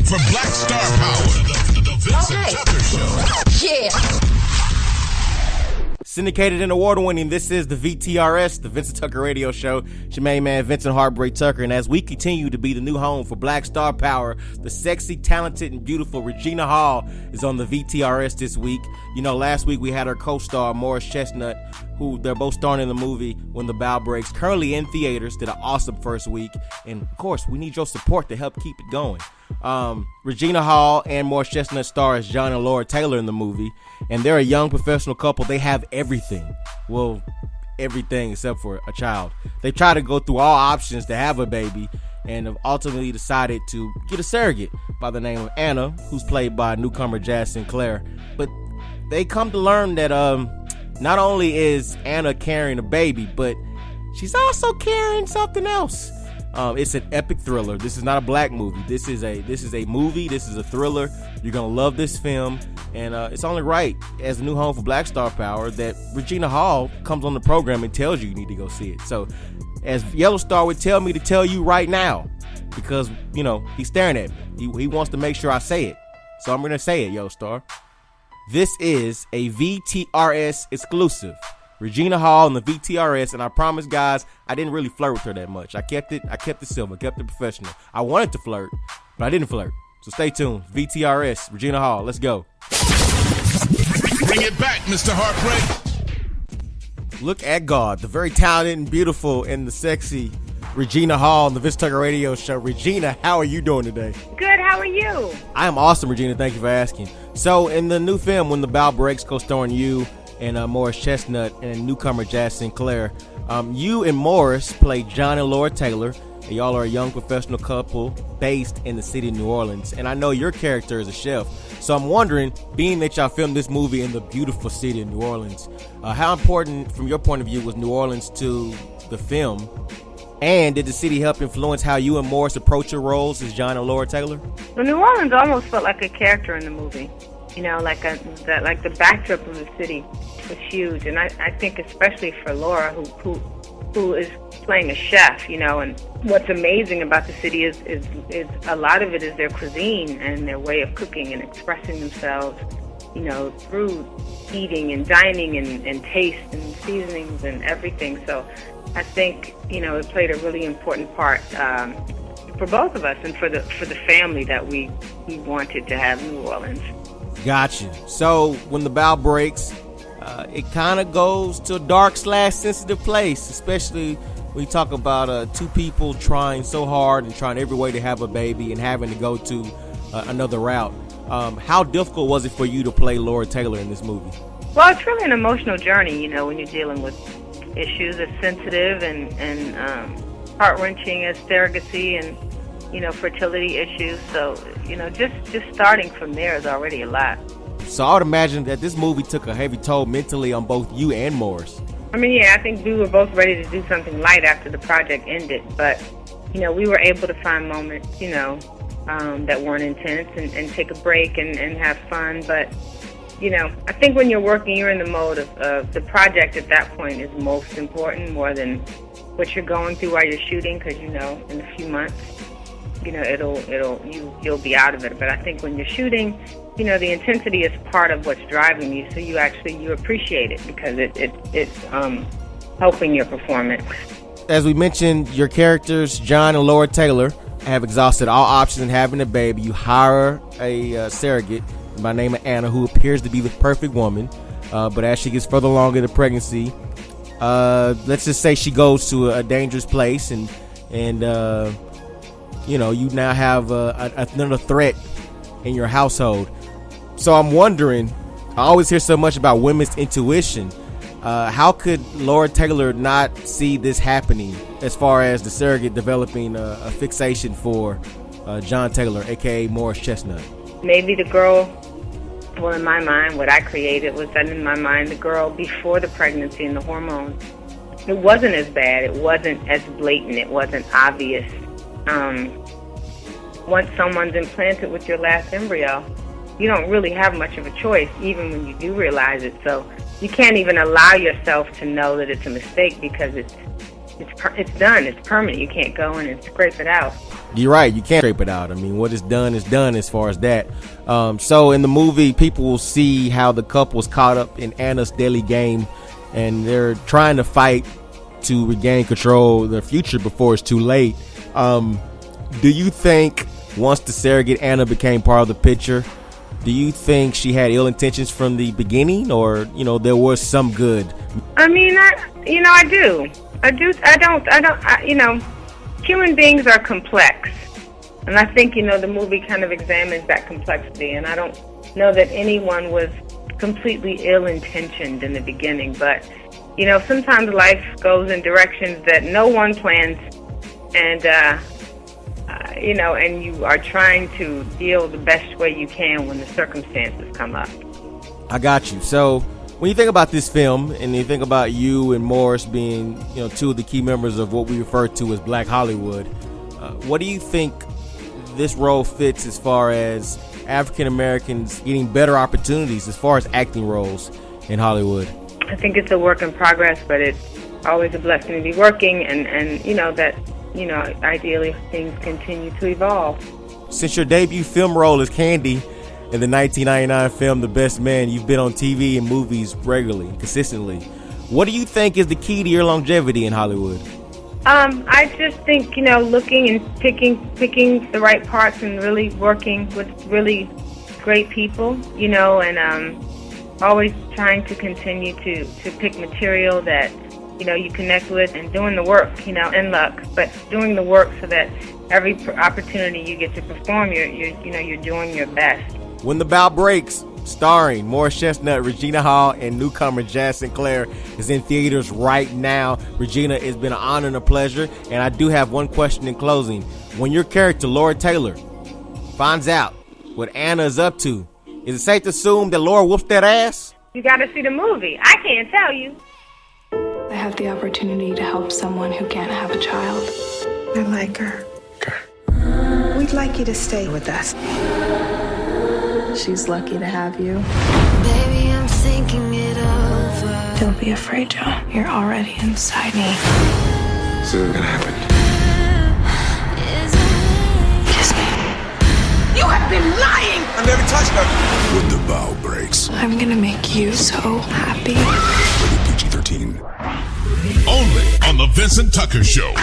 for Black Star Power, the Vincent Tucker Show. Yeah. Syndicated and award-winning, this is the VTRS, the Vincent Tucker Radio Show. It's your main man, Vincent Heartbreak Tucker, and as we continue to be the new home for Black Star Power, the sexy, talented, and beautiful Regina Hall is on the VTRS this week. You know, last week we had her co-star, Morris Chestnut, who they're both starring in the movie When the Bough Breaks, currently in theaters, did an awesome first week, and of course, we need your support to help keep it going. Regina Hall and Morris Chestnut star as John and Laura Taylor in the movie, and they're a young professional couple. They have everything. Well, everything except for a child. They try to go through all options to have a baby and have ultimately decided to get a surrogate by the name of Anna, who's played by newcomer Jazz Sinclair. But they come to learn that not only is Anna carrying a baby, but she's also carrying something else. It's an epic thriller. This is not a black movie. This is a movie. This is a thriller. You're gonna love this film, and it's only right, as a new home for Black Star Power, that Regina Hall comes on the program and tells you need to go see it. So, as Yellow Star would tell me to tell you right now, because you know he's staring at me. He wants to make sure I say it, so I'm gonna say it, Yellow Star. This is a VTRS exclusive. Regina Hall and the VTRS, and I promise, guys, I didn't really flirt with her that much. I kept it civil, kept it professional. I wanted to flirt, but I didn't flirt. So stay tuned. VTRS, Regina Hall, let's go. Bring it back, Mr. Heartbreak. Look at God, the very talented and beautiful and the sexy Regina Hall on the Vincent Tucker Radio Show. Regina, how are you doing today? Good, how are you? I am awesome, Regina. Thank you for asking. So, in the new film, When the Bough Breaks, co-starring you and Morris Chestnut and newcomer Jazz Sinclair, you and Morris play John and Laura Taylor, and y'all are a young professional couple based in the city of New Orleans. And I know your character is a chef, so I'm wondering, being that y'all filmed this movie in the beautiful city of New Orleans, how important, from your point of view, was New Orleans to the film? And did the city help influence how you and Morris approach your roles as John and Laura Taylor? Well, New Orleans almost felt like a character in the movie. You know, like the backdrop of the city was huge, and I think especially for Laura, who is playing a chef, you know, and what's amazing about the city is a lot of it is their cuisine and their way of cooking and expressing themselves, you know, through eating and dining and taste and seasonings and everything. So I think, you know, it played a really important part for both of us and for the family that we wanted to have New Orleans. Gotcha. So when the bough breaks, it kind of goes to a dark/sensitive place, especially when you talk about two people trying so hard and trying every way to have a baby and having to go to another route. How difficult was it for you to play Laura Taylor in this movie? Well, it's really an emotional journey, you know, when you're dealing with issues as sensitive and heart-wrenching as surrogacy and, you know, fertility issues. So, you know, just starting from there is already a lot. So I would imagine that this movie took a heavy toll mentally on both you and Morris. I mean, yeah, I think we were both ready to do something light after the project ended. But, you know, we were able to find moments, you know, that weren't intense and take a break and have fun. But, you know, I think when you're working, you're in the mode of the project at that point is most important, more than what you're going through while you're shooting, because, you know, in a few months, you know, you'll be out of it. But I think when you're shooting, you know, the intensity is part of what's driving you, so you appreciate it because it's helping your performance. As we mentioned, your characters, John and Laura Taylor, have exhausted all options in having a baby. You hire a surrogate by the name of Anna, who appears to be the perfect woman, but as she gets further along in the pregnancy, let's just say she goes to a dangerous place, and you know, you now have another threat in your household. So I'm wondering, I always hear so much about women's intuition. How could Laura Taylor not see this happening as far as the surrogate developing a fixation for John Taylor, a.k.a. Morris Chestnut? Maybe the girl, well, in my mind, what I created was that in my mind, the girl before the pregnancy and the hormones, it wasn't as bad. It wasn't as blatant. It wasn't obvious. Once someone's implanted with your last embryo, you don't really have much of a choice, even when you do realize it. So you can't even allow yourself to know that it's a mistake because it's done. It's permanent. You can't go in and scrape it out. You're right. You can't scrape it out. I mean, what is done as far as that. So in the movie, people will see how the couple's caught up in Anna's daily game, and they're trying to fight to regain control of their future before it's too late. Do you think once the surrogate Anna became part of the picture, do you think she had ill intentions from the beginning, or there was some good? I mean, I do. Human beings are complex, and I think the movie kind of examines that complexity. And I don't know that anyone was completely ill-intentioned in the beginning, but sometimes life goes in directions that no one plans, and and you are trying to deal the best way you can when the circumstances come up. I got you. So when you think about this film, and you think about you and Morris being, two of the key members of what we refer to as Black Hollywood, what do you think this role fits as far as African Americans getting better opportunities as far as acting roles in Hollywood? I think it's a work in progress, but it's always a blessing to be working, and ideally things continue to evolve. Since your debut film role as Candy in the 1999 film The Best Man, you've been on TV and movies regularly, consistently. What do you think is the key to your longevity in Hollywood? I just think, looking and picking the right parts and really working with really great people, and always trying to continue to pick material that you connect with, and doing the work, and luck, but doing the work so that every opportunity you get to perform, you're doing your best. When the Bough Breaks, starring Morris Chestnut, Regina Hall, and newcomer Jazz Sinclair, is in theaters right now. Regina, it's been an honor and a pleasure, and I do have one question in closing. When your character, Laura Taylor, finds out what Anna is up to, is it safe to assume that Laura whoops that ass? You got to see the movie. I can't tell you. I have the opportunity to help someone who can't have a child. I like her. We'd like you to stay with us. She's lucky to have you. Baby, I'm thinking it over. Don't be afraid, Joe. You're already inside me. So what's gonna happen? Kiss me. You have been lying! I never touched her. When the bow breaks. I'm gonna make you so happy. Rated PG-13. Only on The Vincent Tucker Show.